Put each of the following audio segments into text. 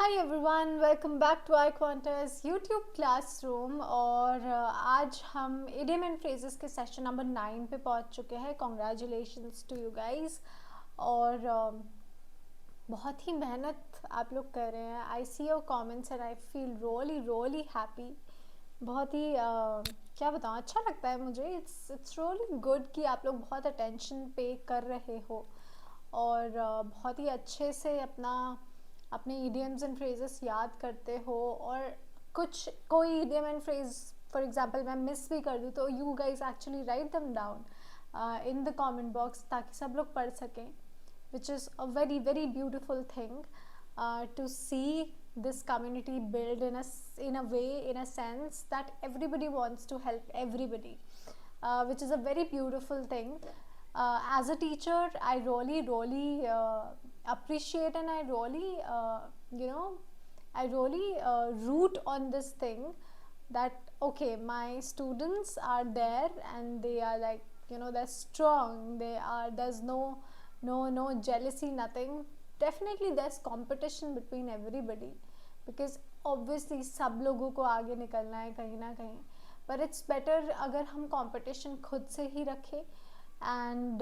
Hi everyone, welcome back to iQuanta's YouTube classroom. और आज हम इडियम एंड फ्रेजेस के सेशन नंबर 9 पे पहुंच चुके हैं। Congratulations to you guys. और बहुत ही मेहनत आप लोग कर रहे हैं। I see your comments and I feel really happy. बहुत ही क्या बताऊँ, अच्छा लगता है मुझे। इट्स रियली गुड कि आप लोग बहुत अटेंशन पे कर रहे हो और बहुत ही अच्छे से अपने idioms एंड फ्रेजेस याद करते हो। और कोई idiom and phrase for example मैं मिस भी कर दूँ तो you guys actually write them down in the comment box ताकि सब लोग पढ़ सकें, which is a very very beautiful thing to see this community build in a sense that everybody wants to help everybody, which is a very beautiful thing. As a teacher, I really appreciate and I really root on this thing that okay, my students are there and they are like, they're strong, there's no jealousy, nothing. Definitely there's competition between everybody because obviously सब लोगों को आगे निकलना है कहीं ना कहीं, but it's better अगर हम competition खुद से ही रखें एंड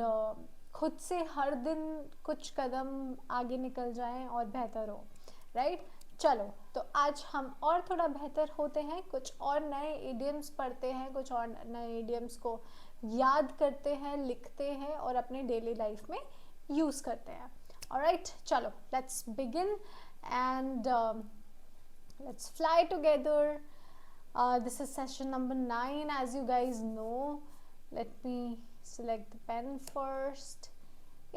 खुद से हर दिन कुछ कदम आगे निकल जाएं और बेहतर हो, राइट? चलो, तो आज हम और थोड़ा बेहतर होते हैं, कुछ और नए इडियम्स पढ़ते हैं, कुछ और नए इडियम्स को याद करते हैं, लिखते हैं और अपने डेली लाइफ में यूज़ करते हैं। ऑलराइट, चलो let's begin and let's fly together. This is session number 9, as you guys know. Let me select the pen first.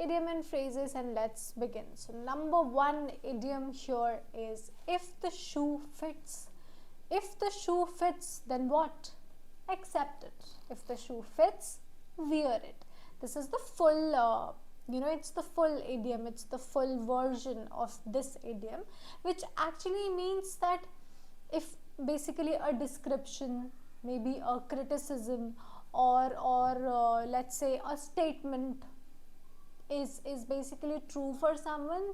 Idiom and phrases, and let's begin. So number 1 idiom here is if the shoe fits. If the shoe fits, then what? Accept it. If the shoe fits, wear it. This is the full it's the full idiom, it's the full version of this idiom, which actually means that if basically a description, maybe a criticism, or let's say a statement is basically true for someone,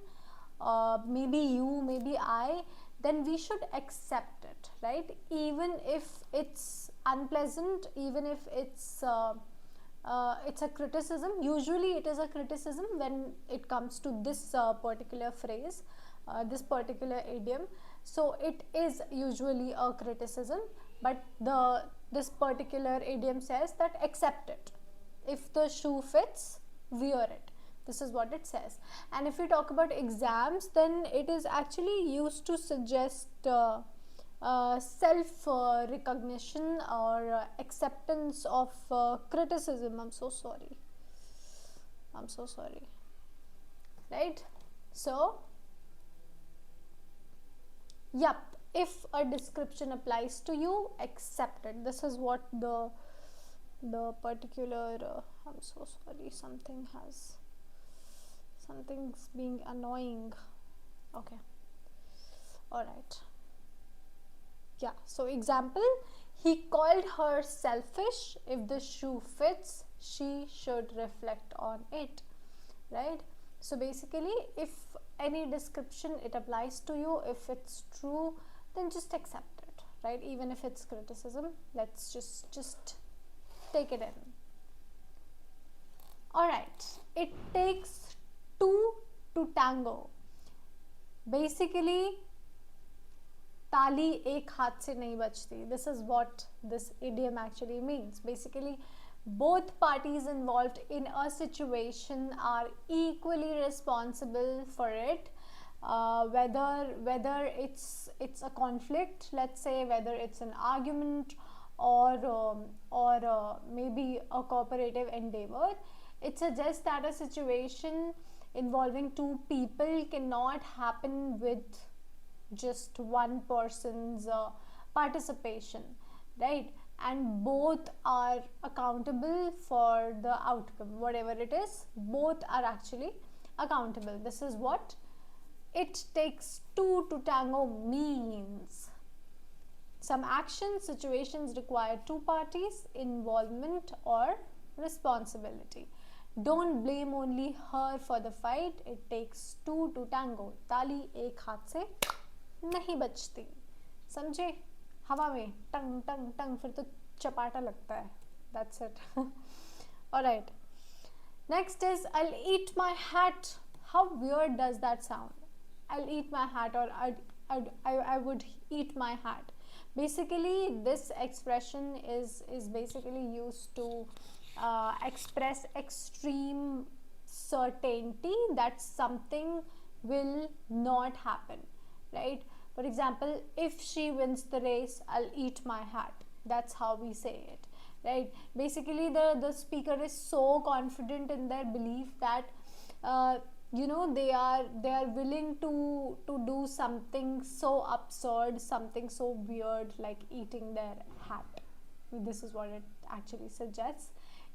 maybe you, maybe I, then we should accept it, right? Even if it's unpleasant, even if it's a criticism. Usually it is a criticism when it comes to this particular phrase, this particular idiom. So it is usually a criticism, but this particular idiom says that accept it. If the shoe fits, wear it. This is what it says. And if we talk about exams, then it is actually used to suggest self recognition or acceptance of criticism. I'm so sorry, right? So yep, if a description applies to you, accept it. This is what the particular I'm so sorry, something's being annoying. Okay, all right. Yeah, so example, he called her selfish. If the shoe fits, she should reflect on it, right? So basically, if any description, it applies to you, if it's true, then just accept it, right? Even if it's criticism, let's just take it in. All right, it takes two to tango. Basically, ताली एक हाथ से नहीं बजती. This is what this idiom actually means. Basically, both parties involved in a situation are equally responsible for it. Whether it's a conflict, let's say, whether it's an argument or maybe a cooperative endeavor, it suggests that a situation involving two people cannot happen with just one person's participation, right? And both are accountable for the outcome, whatever it is. Both are actually accountable. This is what it takes two to tango means. Some actions, situations require two parties involvement or responsibility. Don't blame only her for the fight. It takes two to tango. ताली एक हाथ से नहीं बचती, समझे, हवा में टंग टंग टंग, फिर तो चपाटा लगता है. That's it. Alright. Next is I'll eat my hat. How weird does that sound? I'll eat my hat, or I would eat my hat. Basically, this expression is basically used to express extreme certainty that something will not happen, right? For example, if she wins the race, I'll eat my hat. That's how we say it, right? Basically, the speaker is so confident in their belief that they are willing to do something so absurd, something so weird, like eating their hat. This is what it actually suggests.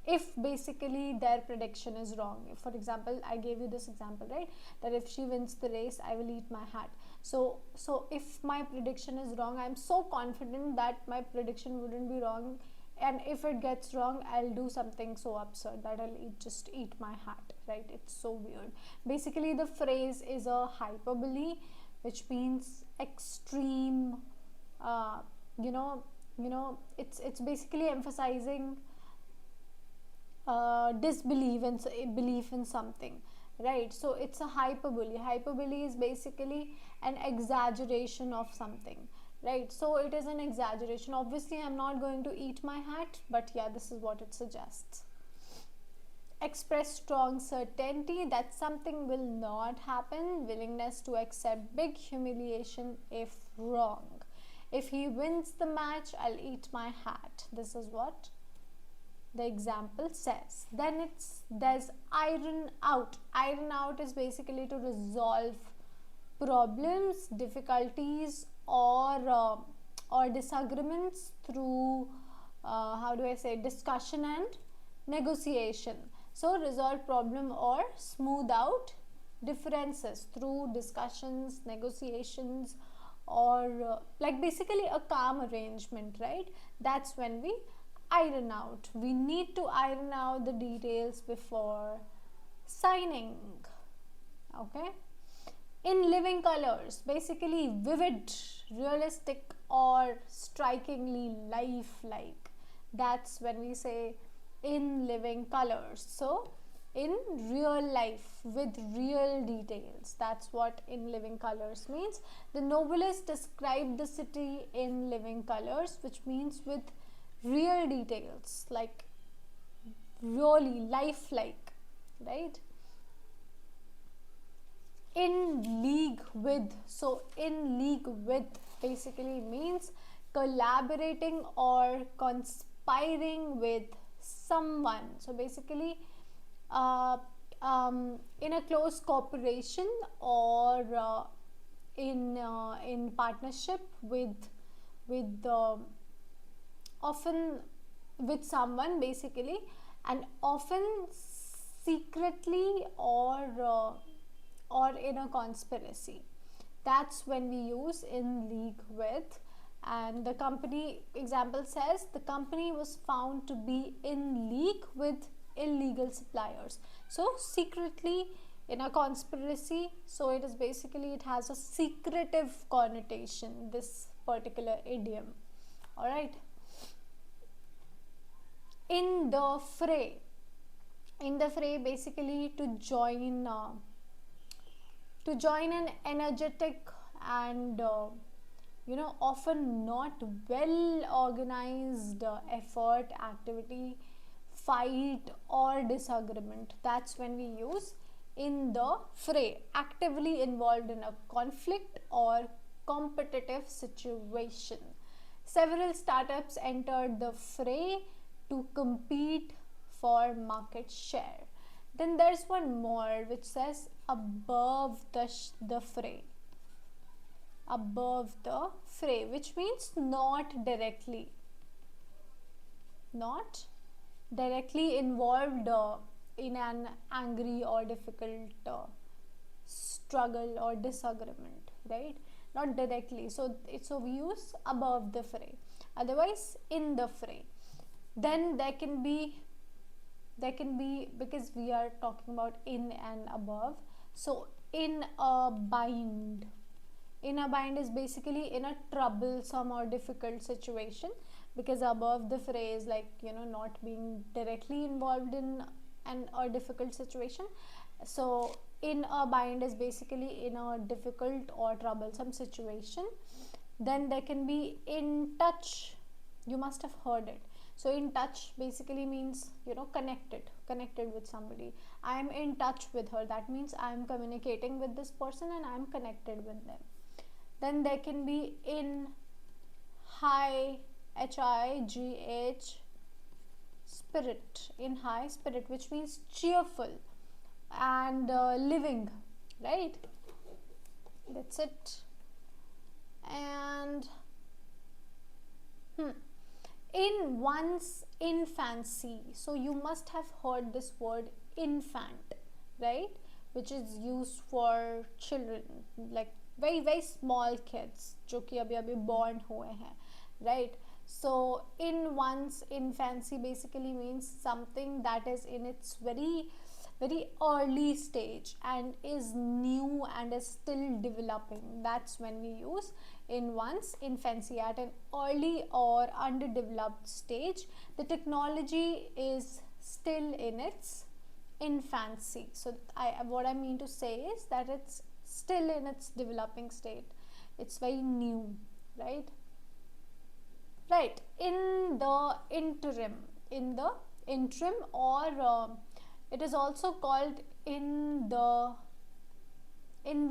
If basically their prediction is wrong, if, for example, I gave you this example, right, that if she wins the race, I will eat my hat. So if my prediction is wrong, I'm so confident that my prediction wouldn't be wrong, and if it gets wrong, I'll do something so absurd that I'll just eat my hat, right? It's so weird. Basically, the phrase is a hyperbole, which means extreme. uh, you know it's basically emphasizing disbelief and belief in something, right? So it's a hyperbole. Hyperbole is basically an exaggeration of something, right? So it is an exaggeration. Obviously, I'm not going to eat my hat, but yeah, this is what it suggests. Express strong certainty that something will not happen. Willingness to accept big humiliation if wrong. If he wins the match, I'll eat my hat. This is what the example says. Then there's iron out. Iron out is basically to resolve problems, difficulties, or disagreements through how do I say, discussion and negotiation. So resolve problem or smooth out differences through discussions, negotiations, or like basically a calm arrangement, right? That's when we iron out. We need to iron out the details before signing. Okay. In living colors, basically vivid, realistic, or strikingly lifelike. That's when we say in living colors. So in real life with real details, that's what in living colors means. The novelist described the city in living colors, which means with real details, like really lifelike, right? In league with, so in league with basically means collaborating or conspiring with someone. So basically in a close cooperation, or in partnership with often with someone basically, and often secretly, or in a conspiracy. That's when we use in league with. And the company example says the company was found to be in league with illegal suppliers. So secretly, in a conspiracy, so it is basically, it has a secretive connotation, this particular idiom. All right. In the fray. In the fray, basically to join an energetic and often not well organized effort, activity, fight, or disagreement. That's when we use in the fray. Actively involved in a conflict or competitive situation. Several startups entered the fray to compete for market share. Then there's one more which says above the fray. Above the fray, which means not directly involved in an angry or difficult struggle or disagreement, right? Not directly. So we use above the fray. Otherwise, in the fray. Then there can be, because we are talking about in and above, so in a bind. In a bind is basically in a troublesome or difficult situation, because above the phrase, like, not being directly involved in a difficult situation. So in a bind is basically in a difficult or troublesome situation. Then there can be in touch. You must have heard it. So in touch basically means, connected with somebody. I am in touch with her. That means I am communicating with this person and I am connected with them. Then there can be in high, HIGH, spirit. In high spirit, which means cheerful and living, right? That's it. And in one's infancy. So you must have heard this word infant, right? Which is used for children, like very very small kids, जो कि अभी born हुए हैं, right? So in one's infancy basically means something that is in its very very early stage and is new and is still developing. That's when we use in one's infancy, at an early or underdeveloped stage. The technology is still in its infancy. So what I mean to say is that it's still in its developing state. It's very new, right? Right. In the interim, or it is also called in the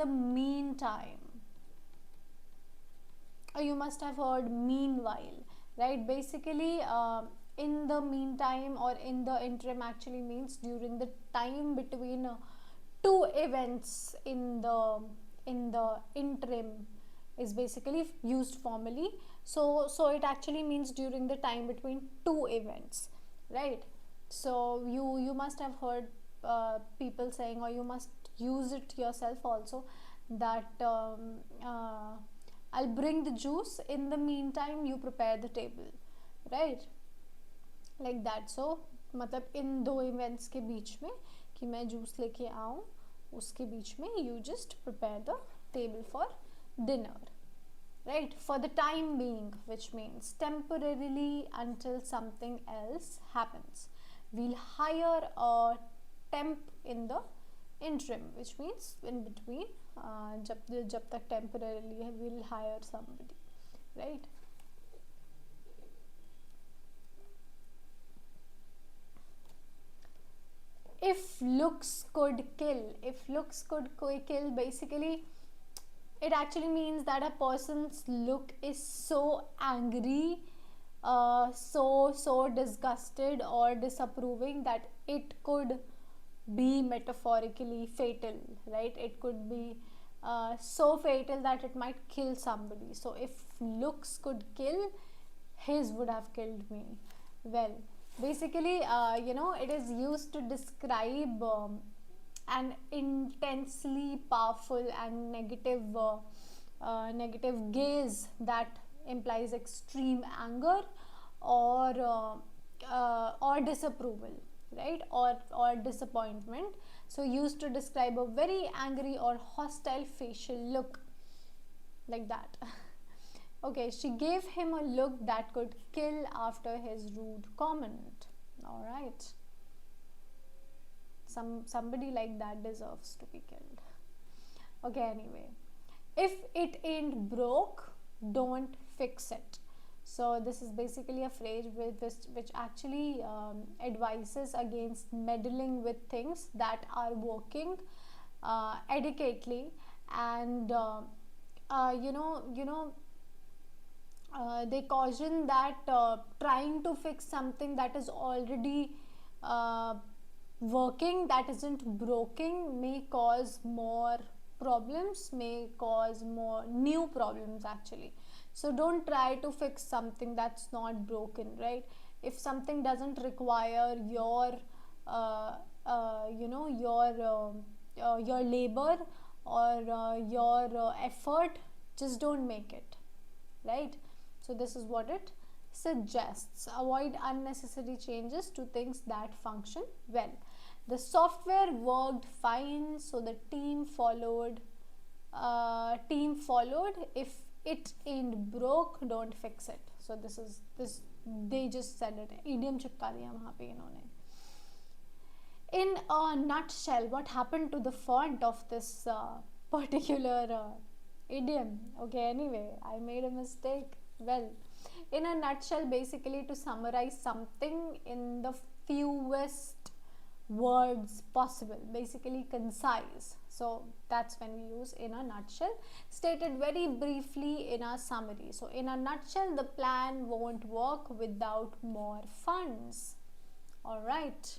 meantime. Or you must have heard meanwhile, right? Basically, in the meantime or in the interim actually means during the time between two events. In the interim is basically used formally. So it actually means during the time between two events, right? So you must have heard people saying, or you must use it yourself also, that I'll bring the juice, in the meantime you prepare the table, right? Like that. So मतलब इन दो events के बीच में कि मैं juice लेके आऊँ, उसके बीच में you just prepare the table for dinner, right? For the time being, which means temporarily until something else happens. We'll hire a temp in the interim, which means in between, जब तक temporarily है, we'll hire somebody, right? If looks could kill, basically it actually means that a person's look is so angry, so disgusted or disapproving that it could be metaphorically fatal, right? It could be so fatal that it might kill somebody. So if looks could kill, his would have killed me. Well, basically, it is used to describe an intensely powerful and negative gaze that implies extreme anger or disapproval, right? Or disappointment. So used to describe a very angry or hostile facial look, like that. Okay, she gave him a look that could kill after his rude comment. All right. Somebody like that deserves to be killed. Okay, anyway. If it ain't broke, don't fix it. So this is basically a phrase which actually advises against meddling with things that are working adequately, and they caution that trying to fix something that is already working, that isn't broken, may cause more problems, may cause more new problems actually. So don't try to fix something that's not broken, right? If something doesn't require your your labor or your effort, just don't make it, right? So this is what it suggests. Avoid unnecessary changes to things that function well. The software worked fine, so the team followed team followed. If it ain't broke, don't fix it. So this they just said it. Idiom चिपका दिया वहाँ पे इन्होंने. In a nutshell, what happened to the font of this particular idiom? Okay, anyway, I made a mistake. Well, in a nutshell, basically to summarize something in the fewest words possible, basically concise. So that's when we use in a nutshell, stated very briefly in a summary. So in a nutshell, the plan won't work without more funds. All right.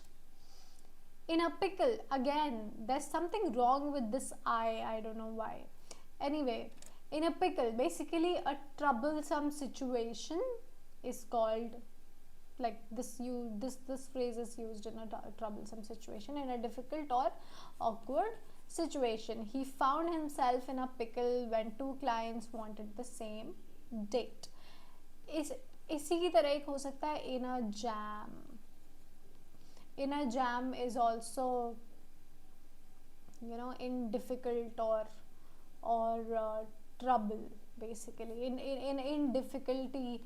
In a pickle, again, there's something wrong with this I don't know why. Anyway, in a pickle, basically a troublesome situation is called, like this phrase is used in a troublesome situation, in a difficult or awkward situation. He found himself in a pickle when two clients wanted the same date. इसी की तरह एक हो सकता है in a jam. In a jam is also, you know, in difficult or trouble, basically in difficulty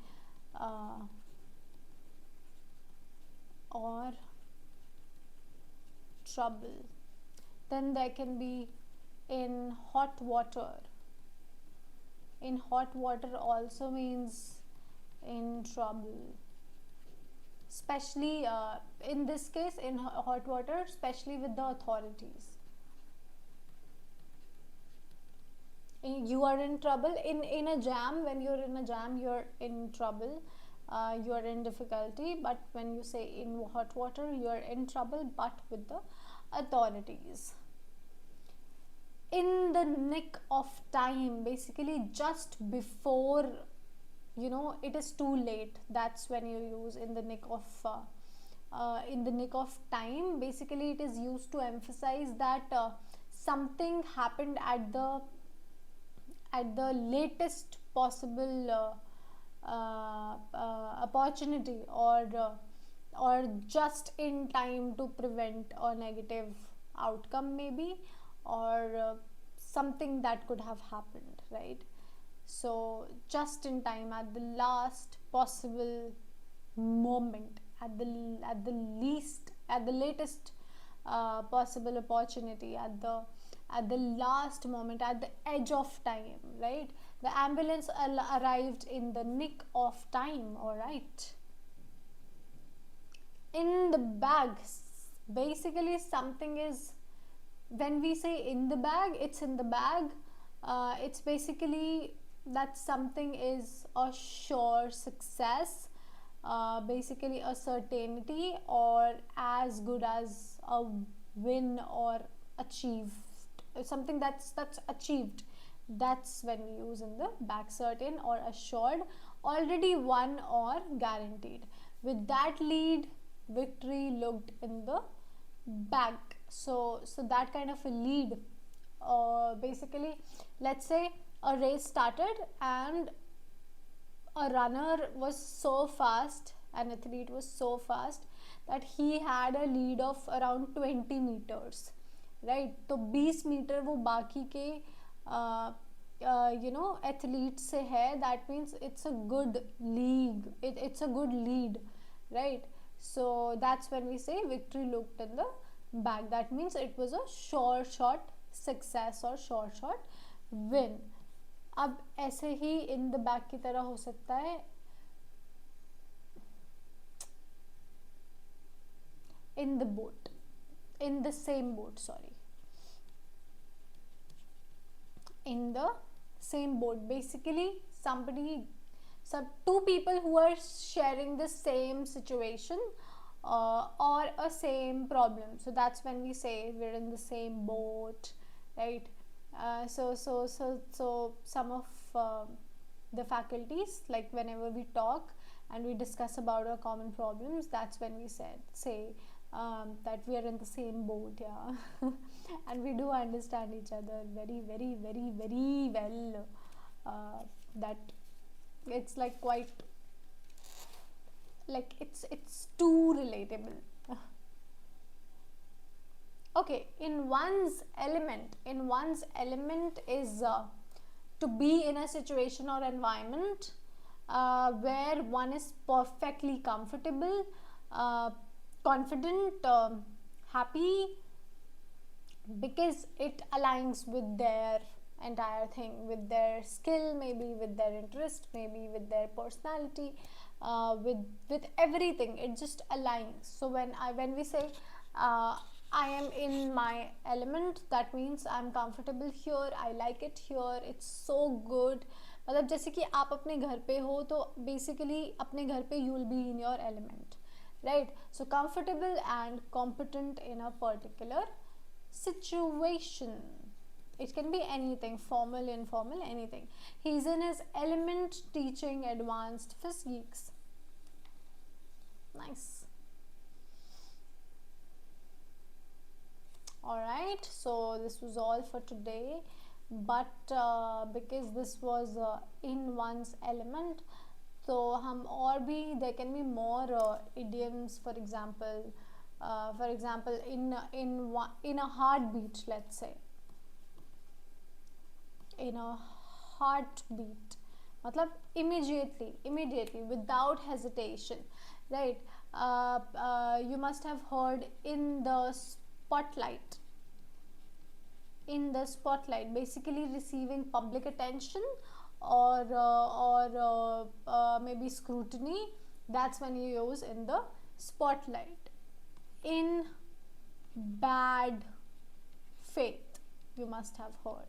or trouble. Then there can be in hot water. In hot water also means in trouble, especially in this case in hot water, especially with the authorities. You are in trouble. In a jam, when you're in a jam, you're in trouble, you're in difficulty. But when you say in hot water, you're in trouble but with the authorities. In the nick of time, basically just before, you know, it is too late, that's when you use in the nick of time. Basically it is used to emphasize that something happened at the latest possible opportunity, or just in time to prevent a negative outcome maybe, or something that could have happened, right? So just in time, at the last possible moment, at the latest possible opportunity, at the last moment, at the edge of time, right? The ambulance arrived in the nick of time. All right. In the bag, basically something is, when we say in the bag, it's in the bag. It's basically that something is a sure success, basically a certainty, or as good as a win or achieved, something that's achieved. That's when we use in the bag, certain or assured, already won or guaranteed. With that lead, victory looked in the bag. So that kind of a lead, basically, let's say a race started and a runner was so fast, an athlete was so fast that he had a lead of around 20 meters, right? तो 20 metre वो बाकी के athlete से है. That means it's a good league, it's a good lead, right? So that's when we say victory looked in the bag. That means it was a sure shot success or sure shot win. अब ऐसे ही in the bag की तरह हो सकता है in the boat, in the same boat, sorry, in the same boat. Basically two people who are sharing the same situation or a same problem. So that's when we say we're in the same boat, right? So some of the faculties, like whenever we talk and we discuss about our common problems, that's when we say that we are in the same boat, yeah. And we do understand each other very, very, very, very well. That it's like quite, like it's too relatable. Okay, in one's element is to be in a situation or environment where one is perfectly comfortable, confident, happy, because it aligns with their entire thing, with their skill, maybe with their interest, maybe with their personality, with everything. It just aligns. So when we say I am in my element, that means I'm comfortable here, I like it here, it's so good. मतलब जैसे कि आप अपने घर पे हो तो basically अपने घर पे you will be in your element, right? So comfortable and competent in a particular situation. It can be anything, formal, informal, anything. He's in his element teaching advanced physics. Nice. Alright, so this was all for today, but because this was in one's element, so there can be more idioms. For example, in a heartbeat, let's say, in a heartbeat, मतलब immediately without hesitation, right? You must have heard in the spotlight. Basically receiving public attention or maybe scrutiny. That's when you use in the spotlight. In bad faith, you must have heard,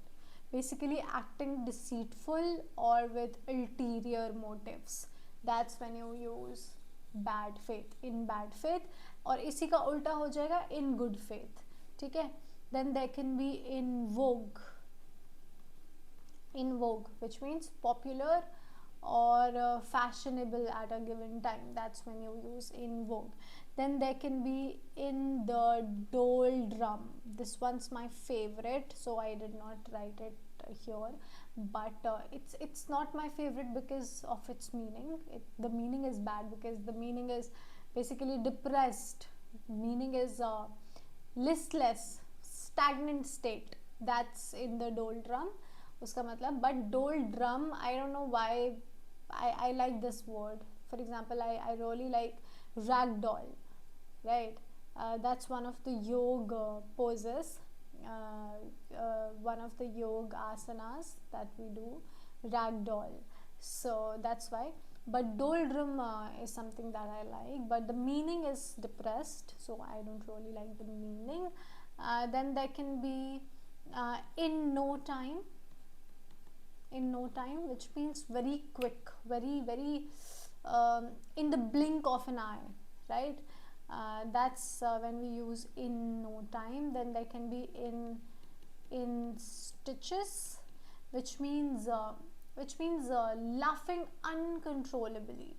basically acting deceitful or with ulterior motives. That's when you use bad faith, in bad faith. और इसी का उल्टा हो जाएगा in good faith, ठीक है? Then there can be in vogue, which means popular or fashionable at a given time. That's when you use in vogue. Then there can be in the doldrum. This one's my favorite, so I did not write it here, but it's not my favorite because of its meaning. The meaning is bad because the meaning is basically depressed. Meaning is listless, stagnant state. That's in the doldrum. उसका मतलब, but doldrum, I don't know why I like this word. For example, I really like ragdoll, right? That's one of the yoga poses, one of the yoga asanas that we do, ragdoll. So that's why. But doldrum is something that I like, but the meaning is depressed, so I don't really like the meaning. Then there can be in no time, which means very quick, very in the blink of an eye, right? That's when we use in no time. Then there can be in stitches, which means laughing uncontrollably.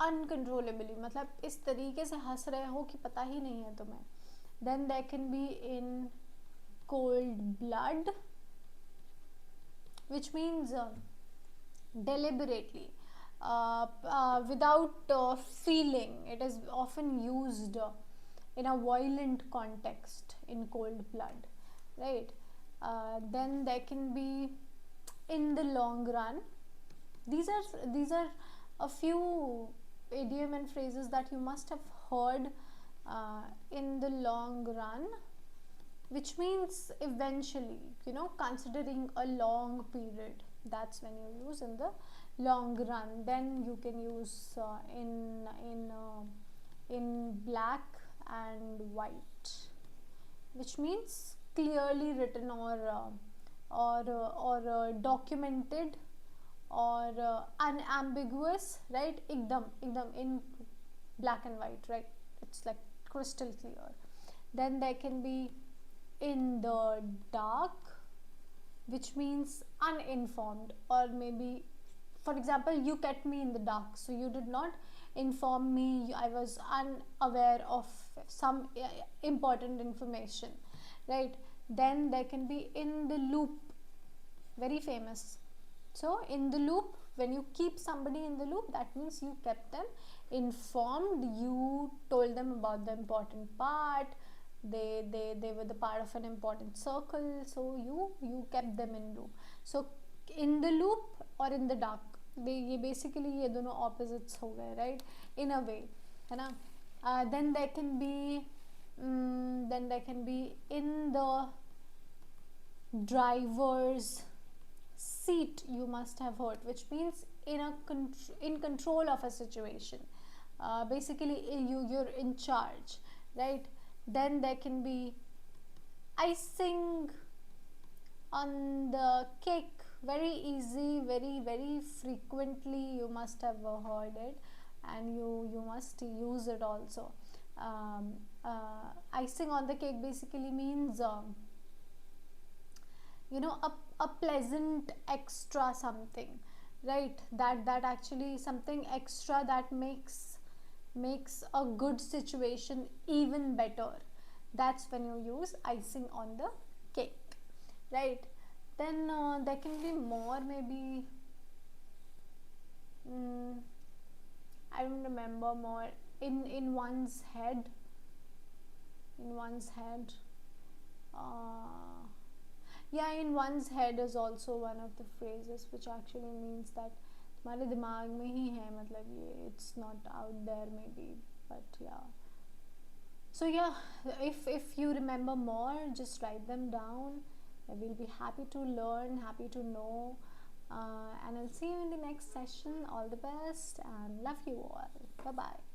मतलब इस तरीके से हंस रहे हो कि पता ही नहीं है तुम्हें. Then there can be in cold blood, which means deliberately, without feeling. It is often used in a violent context, in cold blood, right? Then there can be in the long run. These are a few idiom and phrases that you must have heard. In the long run, which means eventually, considering a long period. That's when you use in the long run. Then you can use in black and white, which means clearly written or documented or unambiguous, right? Ekdam in black and white, right? It's like crystal clear. Then there can be in the dark, which means uninformed, or maybe, for example, you kept me in the dark, so you did not inform me, I was unaware of some important information, right? Then there can be in the loop, very famous. So in the loop, when you keep somebody in the loop, that means you kept them informed, you told them about the important part, they were the part of an important circle, so you kept them in loop. So in the loop or in the dark, ये basically ये दोनों opposites हो गए, right, in a way, है ना. Then there can be in the driver's seat, you must have heard, which means in control of a situation. Basically you're in charge, right. Then there can be icing on the cake, very easy, very frequently you must have heard it, and you must use it also. Icing on the cake basically means a pleasant extra something, right, that actually something extra that makes a good situation even better. That's when you use icing on the cake, right. Then there can be more, maybe I don't remember more. In one's head, yeah, in one's head is also one of the phrases, which actually means that तुम्हारे दिमाग में ही है, मतलब ये, it's not out there maybe, but yeah. So yeah, if you remember more, just write them down. I will be happy to learn, happy to know, and I'll see you in the next session. All the best and love you all. Bye bye.